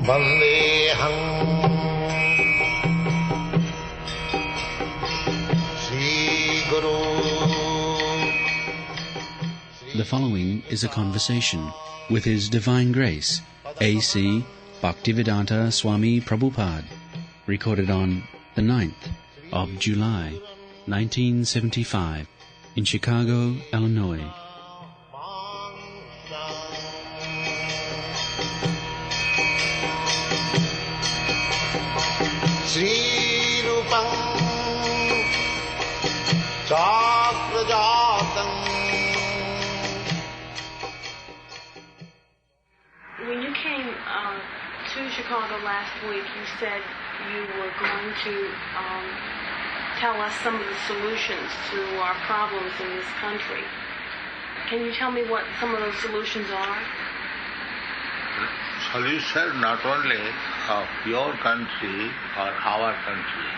Vandeham Sri Guru. The following is a conversation with His Divine Grace, A.C. Bhaktivedanta Swami Prabhupada, recorded on the 9th of July, 1975, in Chicago, Illinois. Srila Chakrajatam. When you came to Chicago last week, you said you were going to tell us some of the solutions to our problems in this country. Can you tell me what some of those solutions are? Solution not only of your country or our country.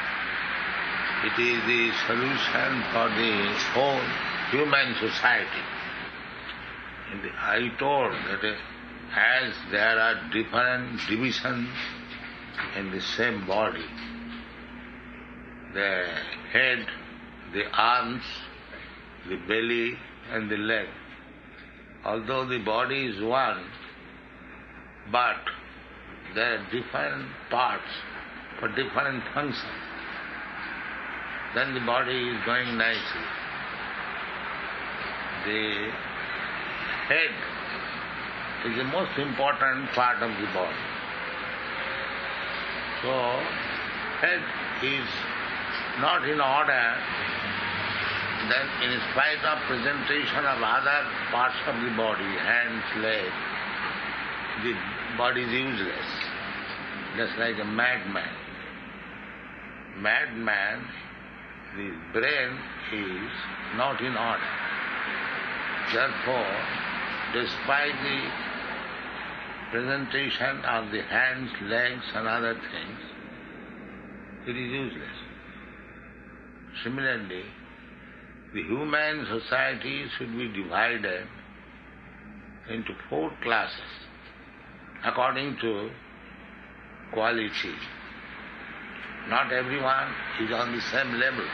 It is the solution for the whole human society. I told that as there are different divisions in the same body, the head, the arms, the belly and the leg, although the body is one, but there are different parts for different functions. Then the body is going nicely. The head is the most important part of the body. So, head is not in order, then in spite of presentation of other parts of the body, hands, legs, the body is useless, just like a madman. Madman, the brain is not in order. Therefore, despite the presentation of the hands, legs and other things, it is useless. Similarly, the human society should be divided into 4 classes according to quality. Not everyone is on the same level.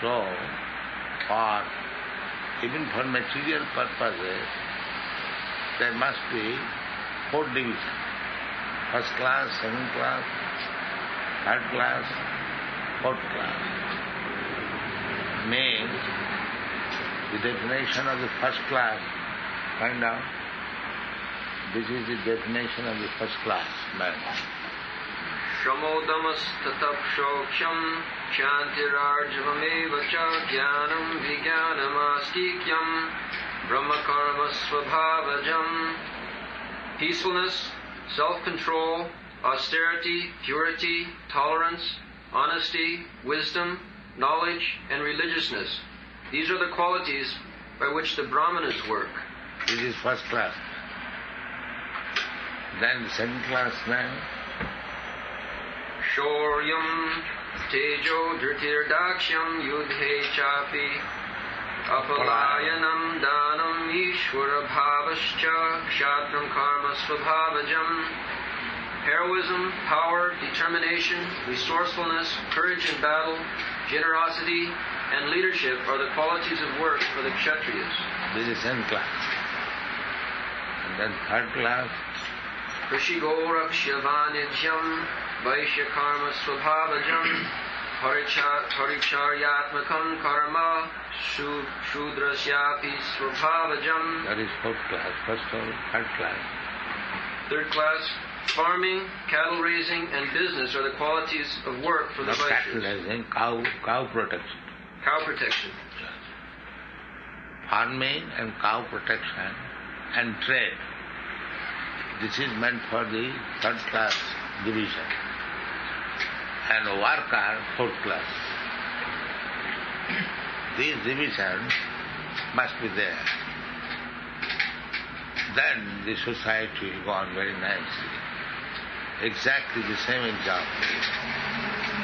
So, even for material purposes, there must be 4 divisions. First class, second class, third class, fourth class. Means the definition of the first class, find out. This is the definition of the first class man. Shramodamastatapshoksham Shantirarjavameva cha Jnanam Vijnanamastikhyam Brahmakarma Svabhavajam. Peacefulness, self-control, austerity, purity, tolerance, honesty, wisdom, knowledge, and religiousness. These are the qualities by which the Brahmanas work. This is first class. Then the second class man. Shoryam Tejo Dhritirdakshyam Yudhe Chapi Apalayanam Danam Ishvara Bhavascha Kshatram Karma Svabhavajam. Heroism, power, determination, resourcefulness, courage in battle, generosity, and leadership are the qualities of work for the Kshatriyas. This is second class. And then third class. Krishigorakshyavanityam Vaishya Karma Svabhavajam Paricharyatmakam Karma Shudrasyapi Svabhavajam. That is fourth class. First of third class. Third class, farming, cattle raising, and business are the qualities of work for the Vaishyas. Cattle raising, cow protection. Cow protection. Farming and cow protection and trade. This is meant for the third class division. And worker, fourth class. These divisions must be there. Then the society will go on very nicely. Exactly the same example.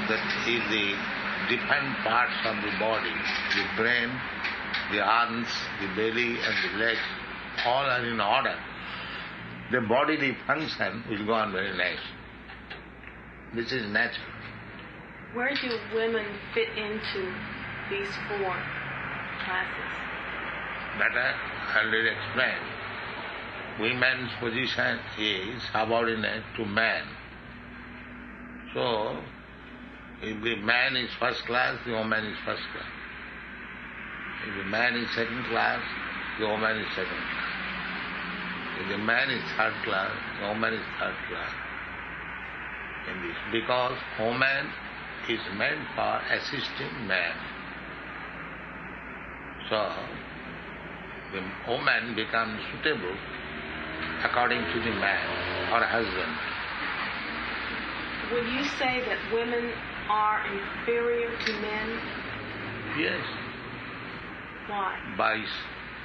That is the different parts of the body, the brain, the arms, the belly and the legs, all are in order, the bodily function will go on very nice. This is natural. Where do women fit into these four classes? That I already explained. Women's position is subordinate to man. So, if the man is first class, the woman is first class. If the man is second class, the woman is second class. If the man is third class, the woman is third class. In this, because woman is meant for assisting man. So, the woman becomes suitable according to the man or husband. Would you say that women are inferior to men? Yes, Why? by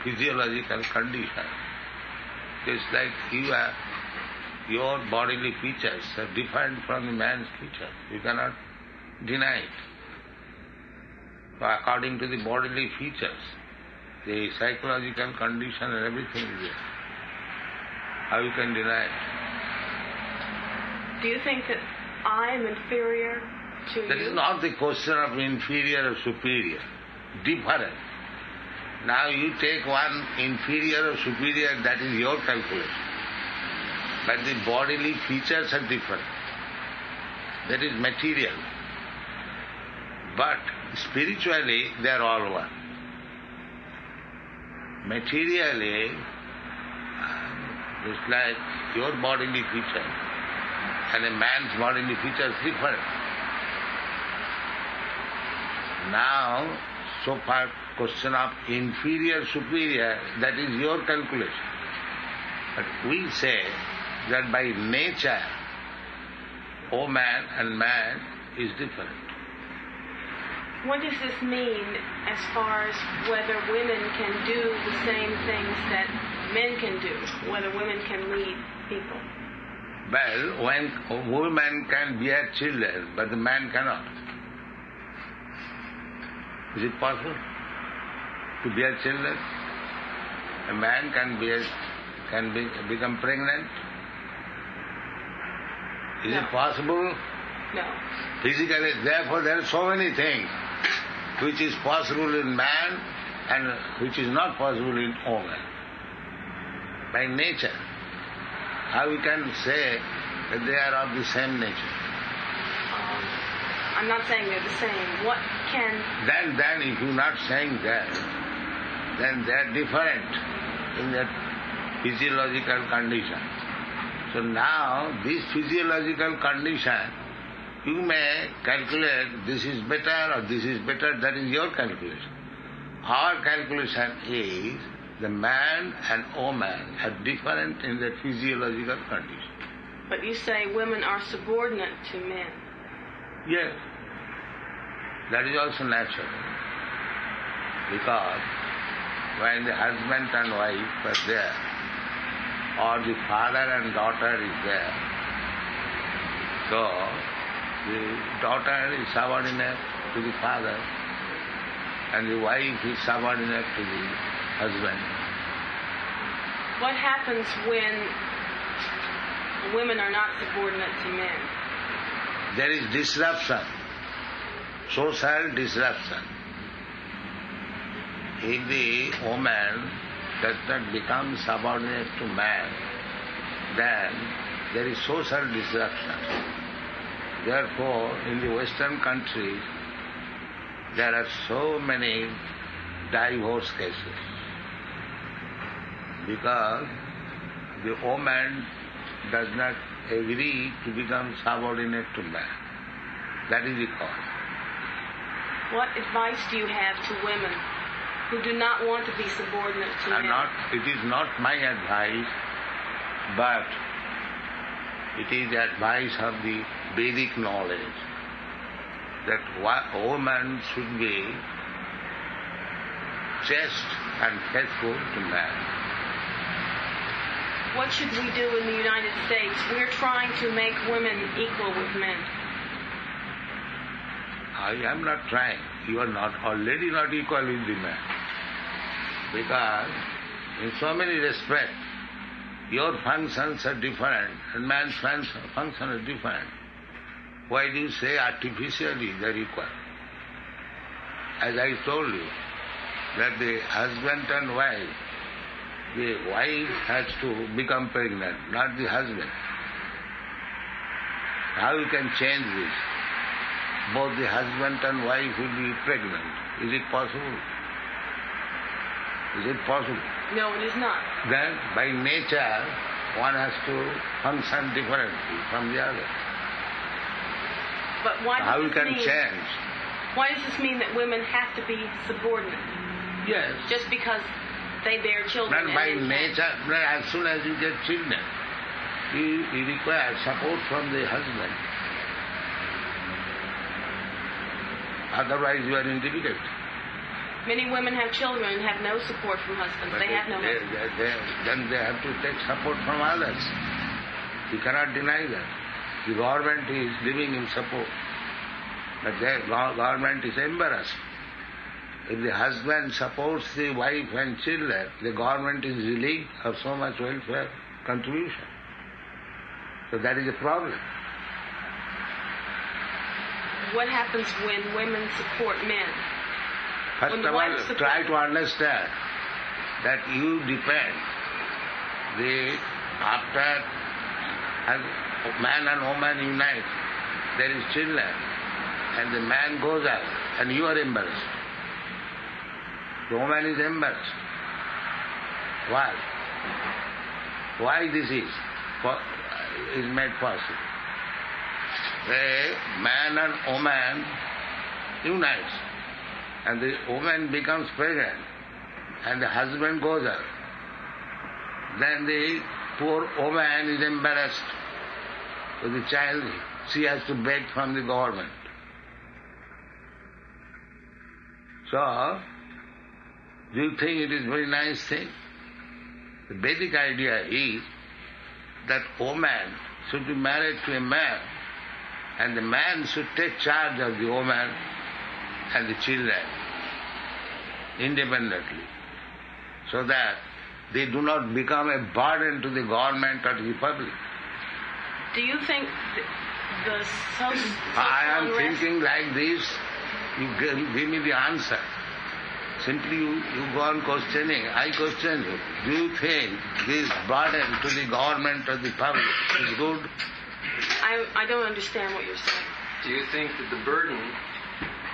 physiological condition. It's like your bodily features are different from the man's features. You cannot deny it. So according to the bodily features, the psychological condition and everything is there. How you can deny it? Do you think that I am inferior to That you? is not the question of inferior or superior. Different. Now you take one inferior or superior, that is your calculation. But the bodily features are different. That is material. But spiritually, they are all one. Materially, it's like your bodily feature and a man's bodily feature is different. Now, so far question of inferior, superior, that is your calculation. But we say that by nature, woman and man is different. What does this mean as far as whether women can do the same things that men can do, whether women can lead people? Well, when a woman can bear children, but the man cannot. Is it possible to bear children? A man can become pregnant. Is No. it possible? No. Physically, therefore there are so many things which is possible in man and which is not possible in woman. By nature. How we can say that they are of the same nature? I'm not saying they're the same. What can... Then if you're not saying that, then they are different in their physiological condition. So now, this physiological condition, you may calculate this is better or this is better, that is your calculation. Our calculation is the man and woman are different in their physiological condition. But you say women are subordinate to men. Yes, that is also natural. Because when the husband and wife are there, or the father and daughter is there, so the daughter is subordinate to the father and the wife is subordinate to the husband. What happens when women are not subordinate to men? There is disruption, social disruption. If the woman does not become subordinate to man, then there is social disruption. Therefore, in the Western countries, there are so many divorce cases because the woman does not agree to become subordinate to man. That is the cause. What advice do you have to women who do not want to be subordinate to men? It is not my advice, but it is the advice of the Vedic knowledge that a woman should be chaste and faithful to man. What should we do in the United States? We're trying to make women equal with men. I am not trying. You are not already not equal with the man. Because in so many respects, your functions are different and man's function is different. Why do you say artificially they are equal? As I told you, that the husband and wife, the wife has to become pregnant, not the husband. How you can change this? Both the husband and wife will be pregnant. Is it possible? Is it possible? No, it is not. Then, by nature, one has to function differently from the other. But why does How you this can mean, change? Why does this mean that women have to be subordinate? Yes. Just because they bear children? Not by and nature, but as soon as you get children, you require support from the husband. Otherwise you are in difficulty. Many women have children and have no support from husbands. But They have no husbands. then they have to take support from others. You cannot deny that. The government is giving him support. But the government is embarrassed. If the husband supports the wife and children, the government is relieved of so much welfare contribution. So that is a problem. What happens when women support men? First When of the all, wife supports- try to understand that you depend. After man and woman unite, there is children, and the man goes out, and you are embarrassed. The woman is embarrassed. Why? Why this is made possible? A man and woman unites, and the woman becomes pregnant, and the husband goes out. Then the poor woman is embarrassed with the child. She has to beg from the government. So, do you think it is a very nice thing? The basic idea is that woman should be married to a man, and the man should take charge of the woman and the children independently, so that they do not become a burden to the government or to the public. Do you think the social I am unrest... thinking like this, you give me the answer. Simply you go on questioning, I question you. Do you think this burden to the government or the public is good? I don't understand what you're saying. Do you think that the burden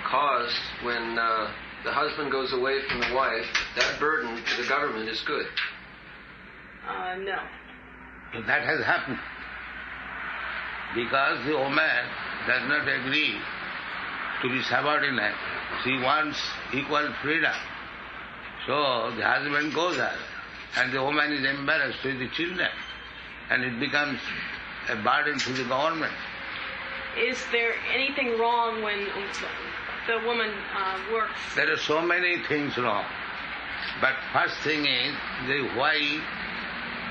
caused when the husband goes away from the wife, that burden to the government is good? No. That has happened. Because the woman does not agree to be subordinate. She wants equal freedom. So the husband goes out, and the woman is embarrassed with the children, and it becomes a burden to the government. Is there anything wrong when the woman works? There are so many things wrong. But first thing is, why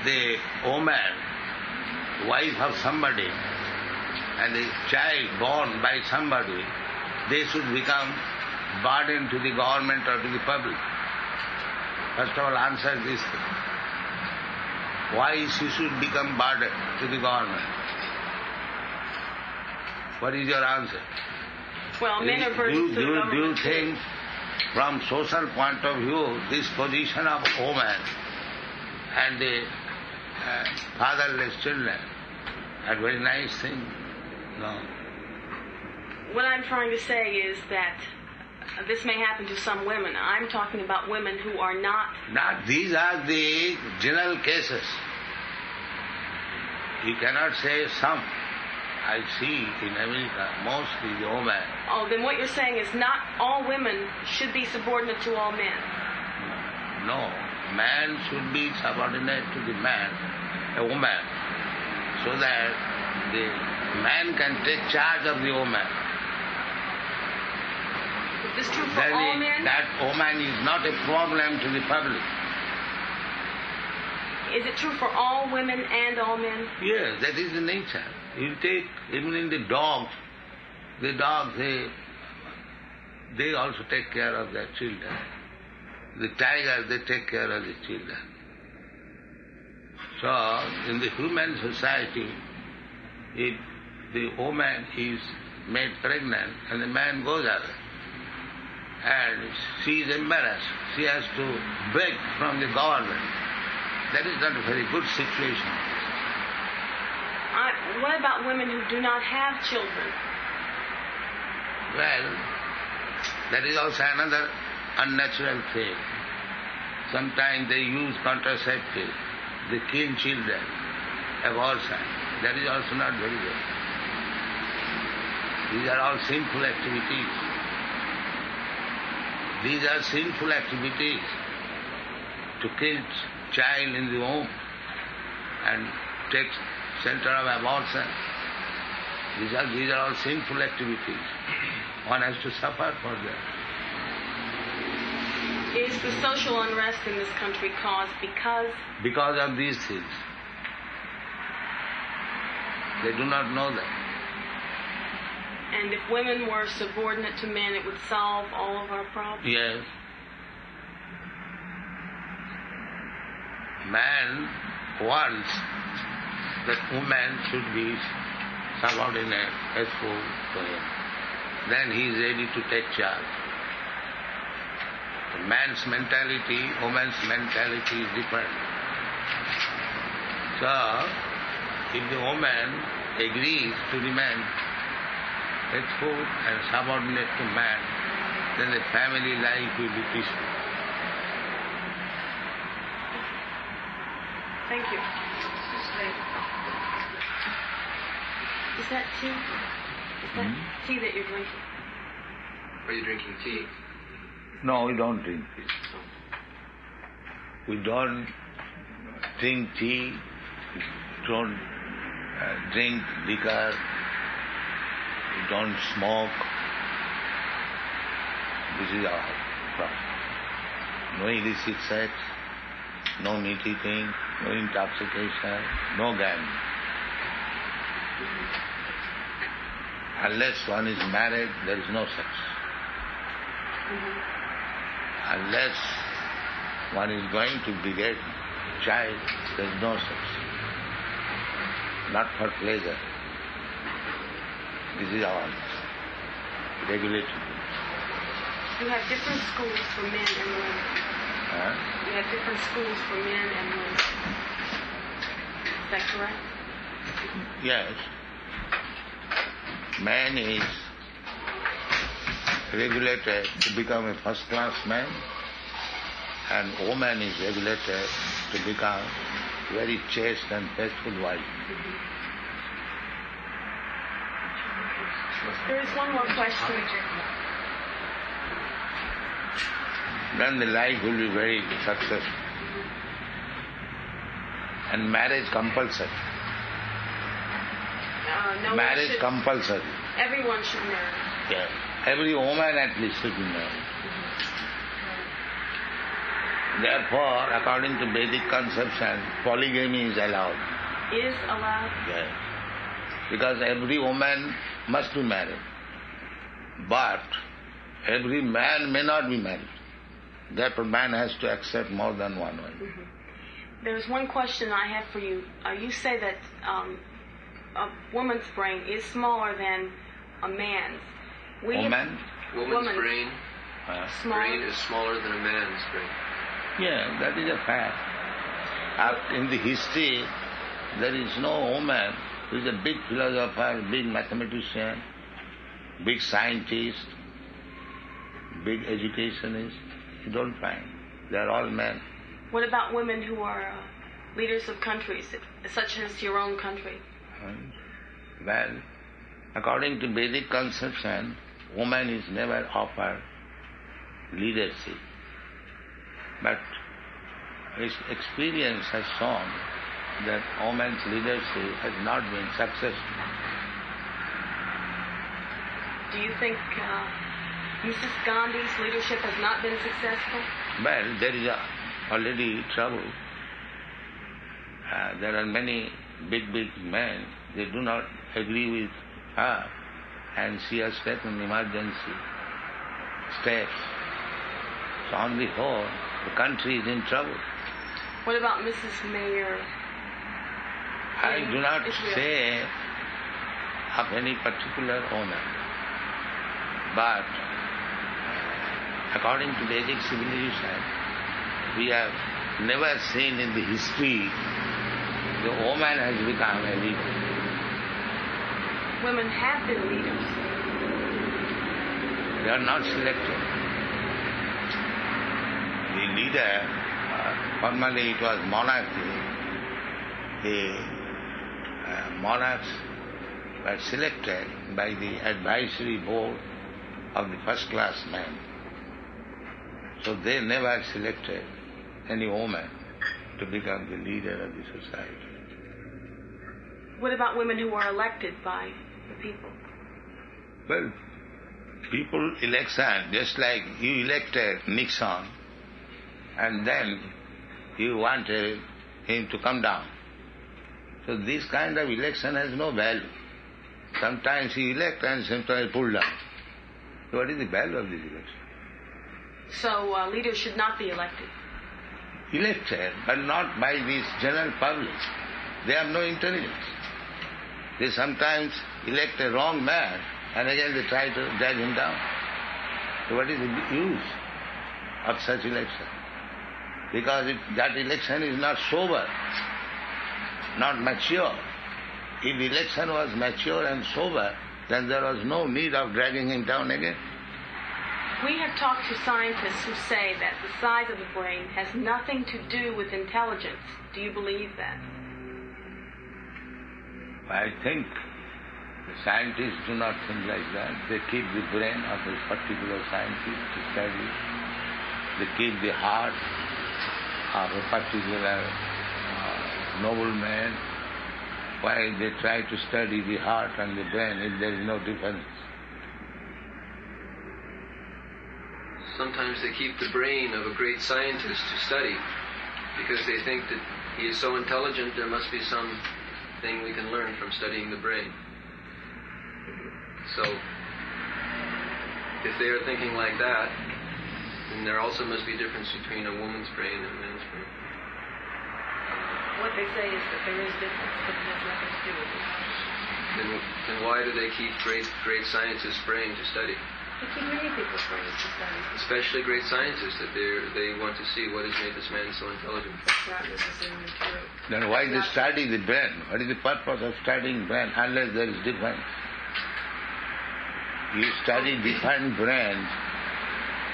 the woman, wife of somebody, and the child born by somebody, they should become burden to the government or to the public. First of all, answer this thing. Why she should become burden to the government? What is your answer? Well, men are burdens to the government. Do you think, from social point of view, this position of woman and the fatherless children are very nice thing? No. What I'm trying to say is that this may happen to some women. I'm talking about women who are not... These are the general cases. You cannot say some. I see in America, mostly the women. Oh, then what you're saying is not all women should be subordinate to all men. No. Man should be subordinate to the man, a woman, so that the man can take charge of the woman. Is this true for Then all men? that woman is not a problem to the public. Is it true for all women and all men? Yes, that is the nature. You take, even in the dogs, they also take care of their children. the tiger, they take care of the children. So, in the human society, if the woman is made pregnant and the man goes away, and she is embarrassed, she has to beg from the government. That is not a very good situation. What about women who do not have children? Well, that is also another unnatural thing. Sometimes they use contraceptive, they kill children, abortion. That is also not very good. These are all sinful activities. These are sinful activities. To kill child in the womb and take shelter of abortion. These are all sinful activities. One has to suffer for that. Is the social unrest in this country caused because? Because of these things. They do not know that. And if women were subordinate to men, it would solve all of our problems? Yes. Man wants that woman should be subordinate, faithful to him. Then he is ready to take charge. The man's mentality, woman's mentality is different. So, if the woman agrees to remain faithful and subordinate to man, then the family life will be peaceful. Thank you. Is that tea? Is that tea that you're drinking? Are you drinking tea? No, we don't drink tea. We don't drink tea, we don't drink liquor, we don't smoke. This is our problem. No illicit sex, no meat eating, no intoxication, no gambling. Unless one is married, there is no sex. Unless one is going to beget child, there is no sex. Not for pleasure. This is our regulation. You have different schools for men and women. Huh? You have different schools for men and women. Is that correct? Yes. Man is regulated to become a first-class man, and woman is regulated to become very chaste and faithful wife. There is one more question. Then the life will be very successful. And marriage compulsory. No, Marriage compulsory. Everyone should marry. Yeah. Every woman at least should be married. Therefore, according to Vedic conception, polygamy is allowed. Is allowed? Yes. Because every woman must be married. But every man may not be married. Therefore, man has to accept more than one wife. There's one question I have for you. You say that a woman's brain is smaller than a man's. Woman's Woman's brain smaller. is smaller than a man's brain. Yeah, that is a fact. In the history, there is no woman who is a big philosopher, big mathematician, big scientist, big educationist. You don't find. They are all men. What about women who are leaders of countries, such as your own country? Well, according to Vedic conception, woman is never offered leadership. But his experience has shown that woman's leadership has not been successful. Do you think Mrs. Gandhi's leadership has not been successful? Well, there is already trouble. There are many big men, they do not agree with her, and she has taken emergency steps. on the whole, the country is in trouble. What about Mrs. Mayor? I do not Israel? say of any particular woman, but according to Vedic civilization, we have never seen in the history the woman has become a leader. Women have been leaders. They are not selected. The leader, formerly it was monarchy. The monarchs were selected by the advisory board of the first-class men. So they never selected any woman to become the leader of the society. What about women who are elected by the people? Well, people election, just like you elected Nixon, and then you wanted him to come down. So this kind of election has no value. Sometimes you elect and sometimes pull down. So what is the value of this election? So leaders should not be elected. Elected, but not by this general public. They have no intelligence. They sometimes elect a wrong man and again they try to drag him down. So what is the use of such election? Because that election is not sober, not mature. If the election was mature and sober, then there was no need of dragging him down again. We have talked to scientists who say that the size of the brain has nothing to do with intelligence. Do you believe that? I think the scientists do not think like that. They keep the brain of a particular scientist to study. They keep the heart of a particular nobleman. Why they try to study the heart and the brain if there is no difference? Sometimes they keep the brain of a great scientist to study because they think that he is so intelligent there must be something we can learn from studying the brain. So, if they are thinking like that, then there also must be a difference between a woman's brain and a man's brain. What they say is that there is difference, but it has nothing to do with it. Then why do they keep great scientists' brain to study? They keep many people's brains to study. Especially great scientists, that they want to see what has made this man so intelligent. That's not necessarily true. Then why they study the brain? What is the purpose of studying brain unless there is difference? You study different brains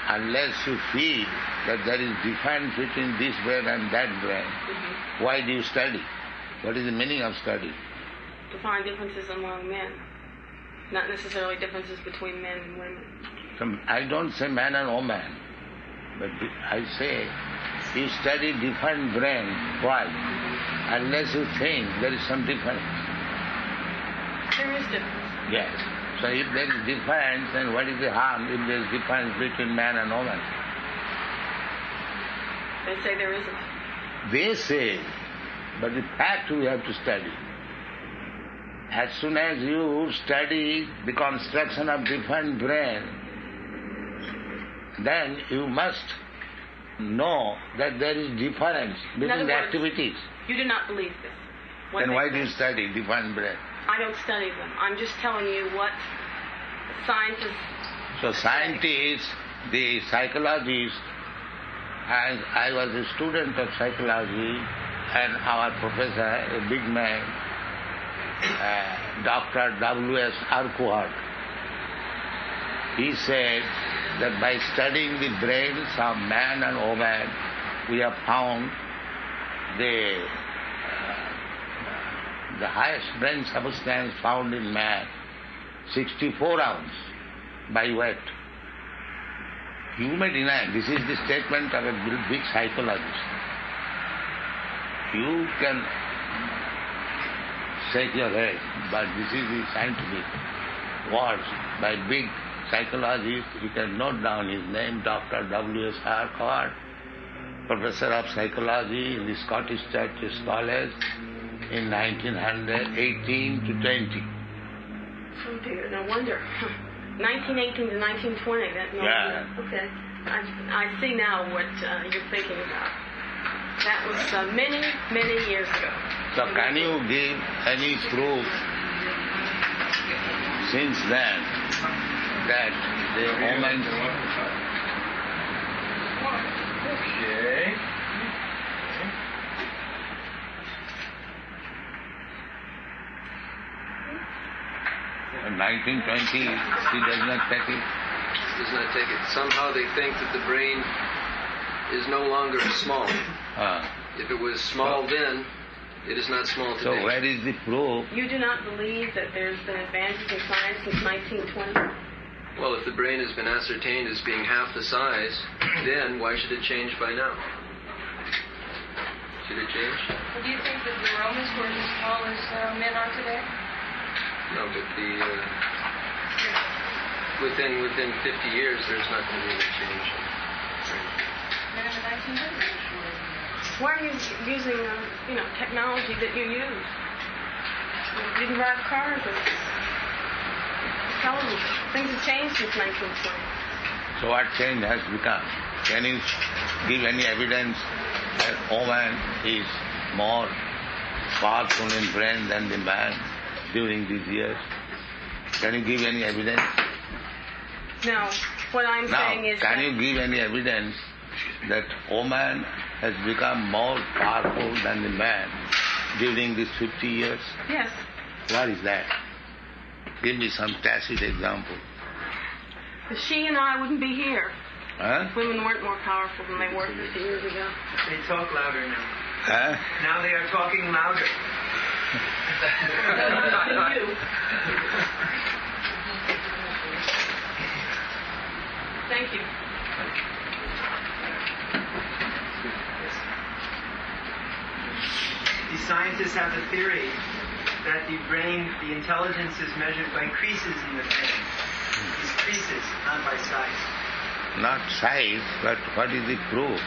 unless you feel that there is difference between this brain and that brain. Mm-hmm. Why do you study? What is the meaning of study? To find differences among men, not necessarily differences between men and women. I don't say man and woman, but I say you study different brains. Why? Unless you think there is some difference. There is difference. Yes. So if there is difference, then what is the harm if there is difference between man and woman? They say there isn't. They say, but the fact we have to study. As soon as you study the construction of different brain, then you must know that there is difference between the activities. You do not believe this. Then why do you study different brain? I don't study them. I'm just telling you what scientists So scientists, the psychologists, and I was a student of psychology, and our professor, a big man, Dr. W.S. Arkuhart, he said that by studying the brains of man and woman, we have found the highest brain substance found in man, 64 ounce by weight. You may deny, this is the statement of a big psychologist. You can shake your head, but this is the scientific words by big psychologist. You can note down his name, Dr. W.S. Arkuhart, Professor of Psychology in the Scottish Churches College in 1918 to 20. Oh dear, no wonder. 1918 to 1920, that no Yeah. wonder. Okay. I see now what you're thinking about. That was many, many years ago. So can you give any proof since then that the woman... Okay. In 1920, she does not take it. Does not take it. Somehow they think that the brain is no longer small. If it was small then, it is not small today. So where is the proof? You do not believe that there's been advances in science since 1920? Well, if the brain has been ascertained as being half the size, then why should it change by now? Should it change? Well, do you think that the Romans were as small as men are today? No, but within 50 years, there's not going to be any change. Men in the 1900s. Why are you using, technology that you use? You didn't drive cars or television. Things have changed since 1920. So what change has become? Can you give any evidence that woman is more powerful in brain than the man during these years? Can you give any evidence? No. What I'm saying is can you give any evidence that woman has become more powerful than the man during these 50 years? Yes. What is that? Give me some tacit example. She and I wouldn't be here. Huh? Women weren't more powerful than they were 50 years ago. They talk louder now. Huh? Now they are talking louder. You. Thank you. The scientists have a theory that the brain, the intelligence is measured by creases in the brain. These creases, not by size. Not size, but what is the proof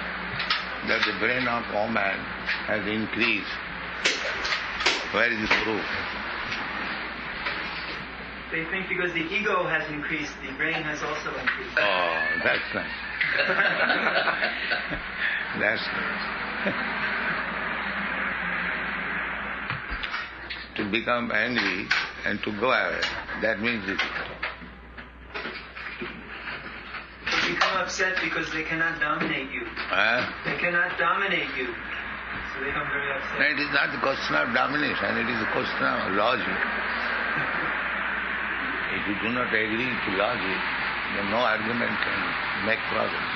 that the brain of woman has increased? Where is the proof? They think because the ego has increased, the brain has also increased. Oh, that's nice. That's nice. To become angry and to go away, that means it. They become upset because they cannot dominate you. They cannot dominate you. So they become very upset. No, it is not the question of domination, it is a question of logic. If you do not agree to logic, then no argument can make progress.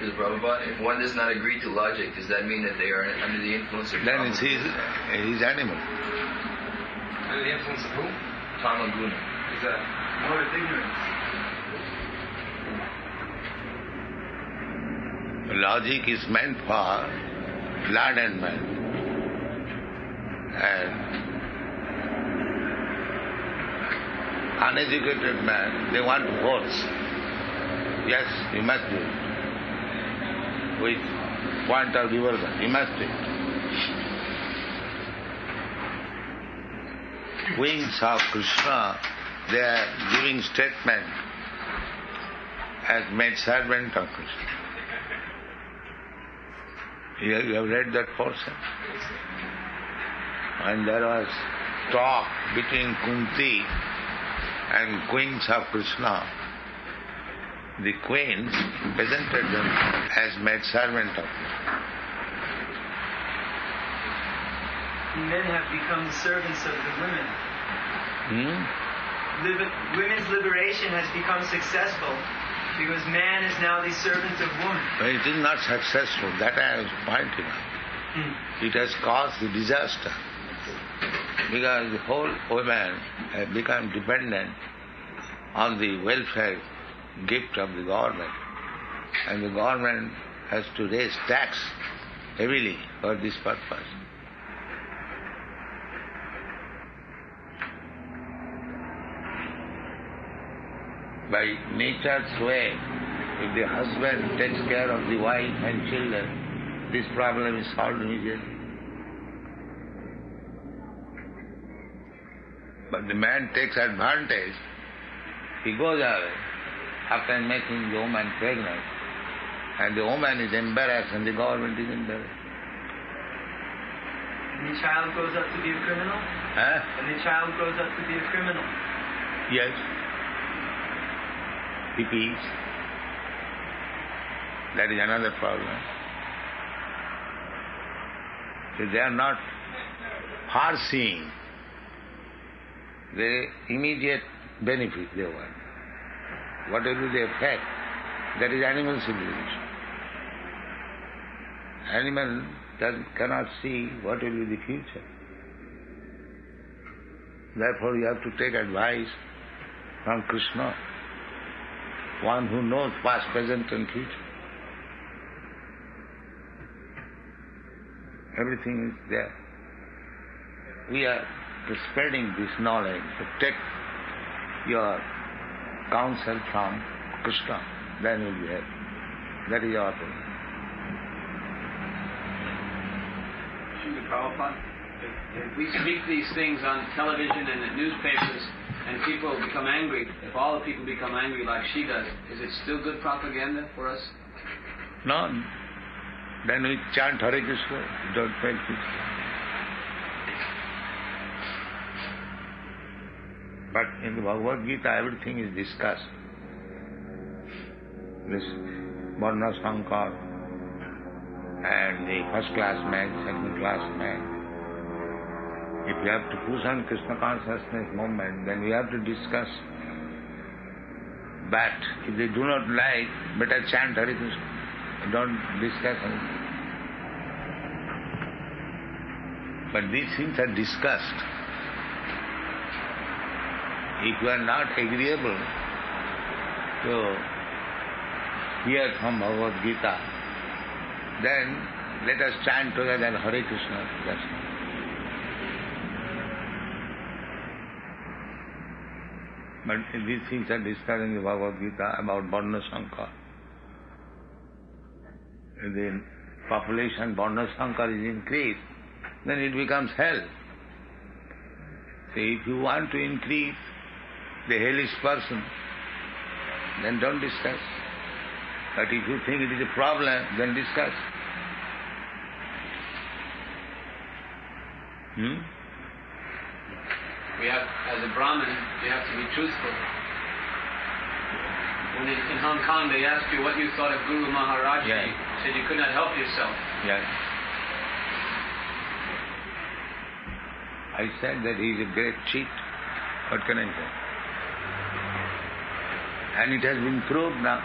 Srila Prabhupada, if one does not agree to logic, does that mean that they are under the influence of Then he's animal. Under the influence of who? Tamaguna. Is that More of ignorance. Logic is meant for learned men. And uneducated man, they want to force. Yes, you must do it. With point of diversion, you must do it. Wings of Krishna, they are giving statement as made servant of Krishna. You have read that portion? And there was talk between Kunti and queens of Krishna. The queens presented them as made servant of Krishna. Men have become the servants of the women. Women's liberation has become successful because man is now the servant of woman. But it is not successful. That I was pointing out. It has caused the disaster. Because the whole women have become dependent on the welfare gift of the government. And the government has to raise tax heavily for this purpose. By nature's way, if the husband takes care of the wife and children, this problem is solved immediately. But the man takes advantage, he goes away, after making the woman pregnant, and the woman is embarrassed and the government is embarrassed. And the child grows up to be a criminal? And the child grows up to be a criminal? Yes. It is. That is another problem. So they are not far-seeing. The immediate benefit they want. Whatever the effect, that is animal civilization. Animal cannot see what will be the future. Therefore you have to take advice from Krishna, one who knows past, present and future. Everything is there. We are spreading this knowledge. So take your counsel from Krishna, then you'll be happy. That is our thing. Srila Prabhupada, if we speak these things on television and the newspapers and people become angry, if all the people become angry like she does, is it still good propaganda for us? No. Then we chant Hare Krishna, don't make it. But in the Bhagavad Gita, everything is discussed. This Varna Sankar and the first class man, second class man. If you have to push on Krishna consciousness movement, then we have to discuss. But if they do not like, better chant Hare Krishna. Don't discuss anything. But these things are discussed. If you are not agreeable to hear from Bhagavad Gita, then let us chant together Hare Krishna. That's all. But these things are discussed in the Bhagavad Gita about Varna Sankar. If the population Varna Sankar is increased, then it becomes hell. So if you want to increase the hellish person, then don't discuss. But if you think it is a problem, then discuss. We have, as a Brahmin, you have to be truthful. When in Hong Kong they asked you what you thought of Guru Maharaj, Yeah. you said you could not help yourself. Yes. I said that he is a great cheat. What can I say? And it has been proved now.